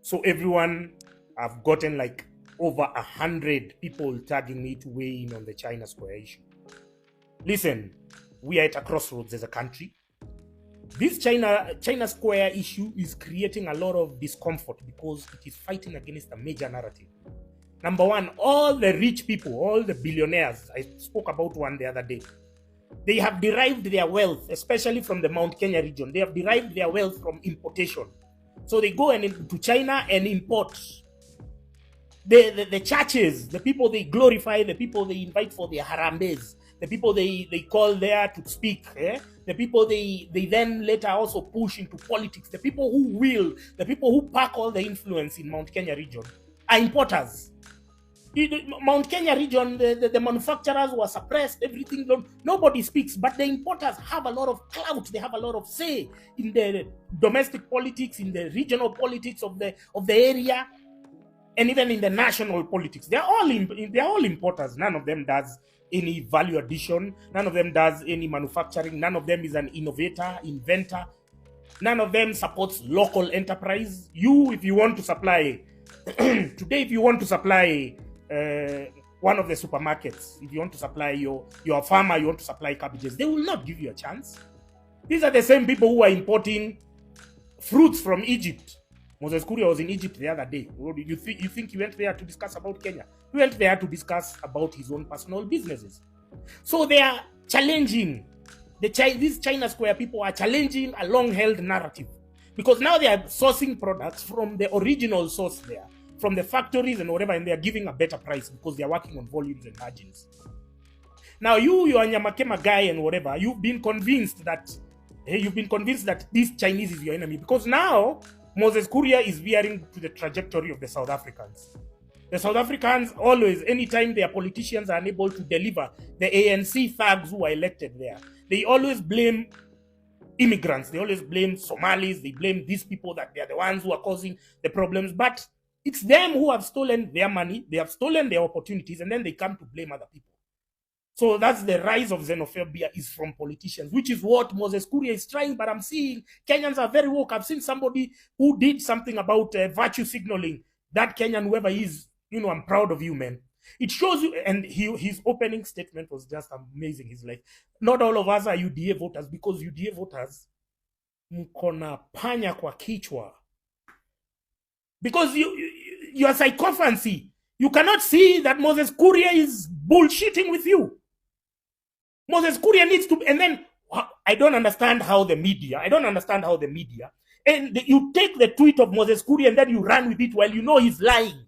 So everyone, I've gotten like over 100 people tagging me to weigh in on the China Square issue. Listen, we are at a crossroads as a country. This China Square issue is creating a lot of discomfort because it is fighting against a major narrative. Number one, all the rich people, all the billionaires, I spoke about one the other day, they have derived their wealth, especially from the Mount Kenya region. They have derived their wealth from importation. So they go to China and import. The churches, the people they glorify, the people they invite for their harambes, the people they call there to speak, the people they then later also push into politics, the people who will, the people who pack all the influence in Mount Kenya region are importers. Mount Kenya region, the manufacturers were suppressed, everything, nobody speaks, but the importers have a lot of clout, they have a lot of say in the domestic politics, in the regional politics of the area, and even in the national politics. They're all importers. None of them does any value addition, none of them does any manufacturing, none of them is an inventor, none of them supports local enterprise. If you want to supply today, if you want to supply one of the supermarkets, if you want to supply your farmer, you want to supply cabbages, they will not give you a chance. These are the same people who are importing fruits from Egypt. Moses Kuria was in Egypt the other day. You think he went there to discuss about Kenya? He went there to discuss about his own personal businesses. So they are challenging, these China Square people are challenging a long-held narrative, because now they are sourcing products from the original source there, from the factories and whatever, and they are giving a better price because they are working on volumes and margins. Now you are Nyamakema guy and whatever, you've been convinced that this Chinese is your enemy, because now Moses Kuria is veering to the trajectory of the South Africans. The South Africans always, anytime their politicians are unable to deliver, the ANC thugs who are elected there, they always blame immigrants, they always blame Somalis, they blame these people, that they are the ones who are causing the problems. But it's them who have stolen their money, they have stolen their opportunities, and then they come to blame other people. So that's the rise of xenophobia, is from politicians, which is what Moses Kuria is trying. But I'm seeing Kenyans are very woke. I've seen somebody who did something about virtue signaling. That Kenyan, whoever he is, I'm proud of you, man. It shows you, and his opening statement was just amazing. He's like, not all of us are UDA voters, because UDA voters mkona panya kwa kichwa. Because you are psychophancy. You cannot see that Moses Kuria is bullshitting with you. Moses Kuria needs to, and then I don't understand how the media, and you take the tweet of Moses Kuria and then you run with it while you know he's lying.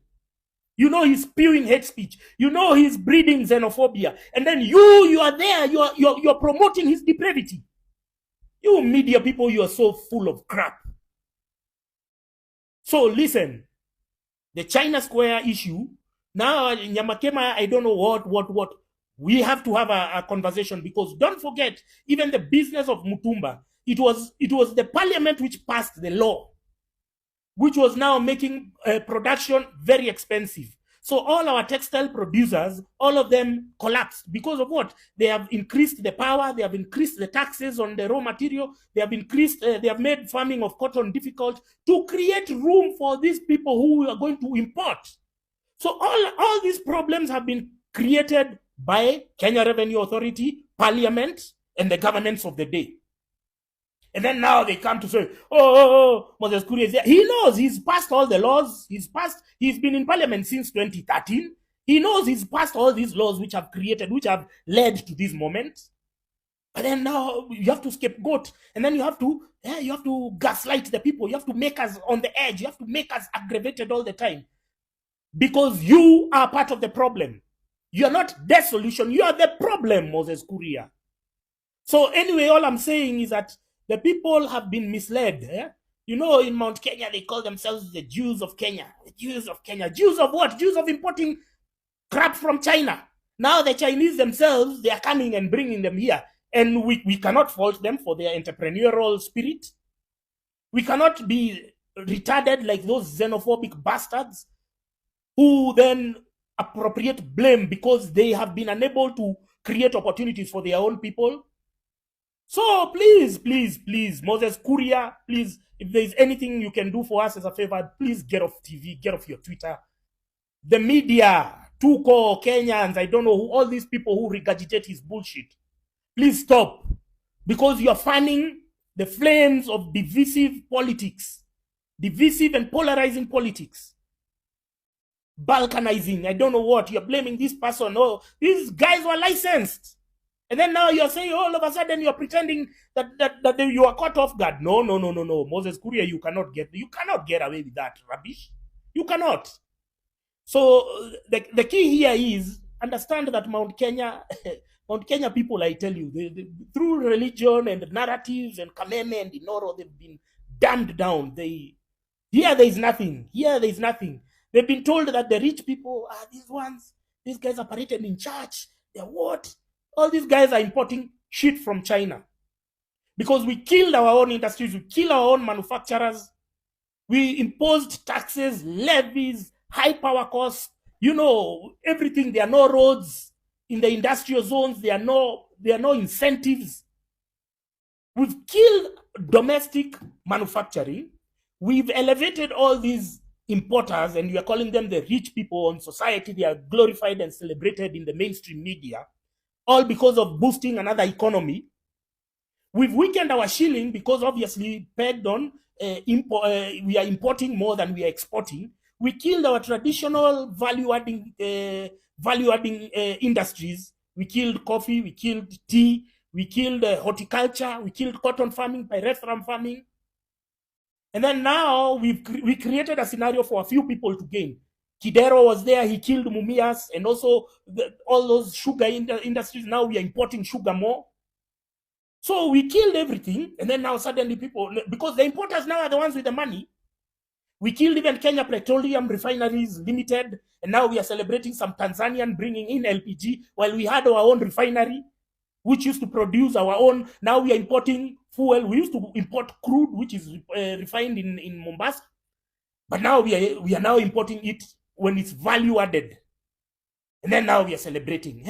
You know he's spewing hate speech. You know he's breeding xenophobia. And then you are there, you're promoting his depravity. You media people, you are so full of crap. So listen, the China Square issue, now Nyamakema, I don't know what. We have to have a conversation, because don't forget, even the business of Mutumba, it was the parliament which passed the law, which was now making production very expensive. So all our textile producers, all of them collapsed because of what? They have increased the power, they have increased the taxes on the raw material, they have made farming of cotton difficult to create room for these people who are going to import. So all these problems have been created by Kenya Revenue Authority, Parliament, and the governments of the day. And then now they come to say, Moses Kuria is there. He knows he's passed all the laws. He's been in Parliament since 2013. He knows he's passed all these laws which have led to this moment. But then now you have to scapegoat, and then you have to gaslight the people. You have to make us on the edge. You have to make us aggravated all the time, because you are part of the problem. You are not the solution. You are the problem, Moses Kuria. So anyway, all I'm saying is that the people have been misled. In Mount Kenya, they call themselves the Jews of Kenya. The Jews of Kenya. Jews of what? Jews of importing crap from China. Now the Chinese themselves, they are coming and bringing them here. And we cannot fault them for their entrepreneurial spirit. We cannot be retarded like those xenophobic bastards who then appropriate blame because they have been unable to create opportunities for their own people. So please, Moses Kuria, please, if there's anything you can do for us as a favor, please get off TV, get off your Twitter. The media, Tuko, Kenyans, I don't know who, all these people who regurgitate his bullshit. Please stop. Because you're fanning the flames of divisive politics, divisive and polarizing politics, balkanizing, I don't know what. You're blaming this person. Oh, these guys were licensed. And then now you're saying all of a sudden you're pretending that you are caught off guard. No. Moses Kuria, you cannot get away with that rubbish. You cannot. So the key here is understand that Mount Kenya people, I tell you, through religion and narratives and Kameme and Inoro, they've been dumbed down. Here there is nothing. They've been told that the rich people are these ones. These guys are paraded in church. They're what? All these guys are importing shit from China. Because we killed our own industries. We killed our own manufacturers. We imposed taxes, levies, high power costs. You know, everything. There are no roads in the industrial zones. There are no incentives. We've killed domestic manufacturing. We've elevated all these importers, and we are calling them the rich people in society. They are glorified and celebrated in the mainstream media, all because of boosting another economy. We've weakened our shilling because obviously pegged on we are importing more than we are exporting. We killed our traditional value-adding industries. We killed coffee, we killed tea, we killed horticulture, we killed cotton farming, pyrethrum farming. And then now we created a scenario for a few people to gain. Kidero was there, he killed Mumias, and also all those sugar industries. Now we are importing sugar more. So we killed everything, and then now suddenly people, because the importers now are the ones with the money. We killed even Kenya Petroleum Refineries Limited, and now we are celebrating some Tanzanian bringing in LPG, while we had our own refinery, which used to produce our own. Now we are importing fuel. We used to import crude, which is refined in Mombasa, but now we are now importing it when it's value added, and then now we are celebrating.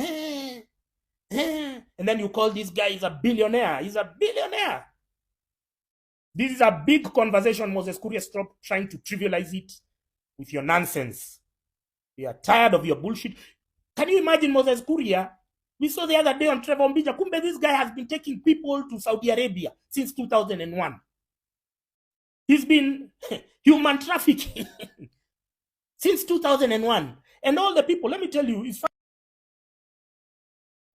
And then you call this guy is a billionaire. He's a billionaire. This is a big conversation, Moses Kuria. Stop trying to trivialize it with your nonsense. We are tired of your bullshit. Can you imagine Moses Kuria? We saw the other day on Trevor Mbija. Kumbe, this guy has been taking people to Saudi Arabia since 2001. He's been human trafficking since 2001. And all the people, let me tell you, it's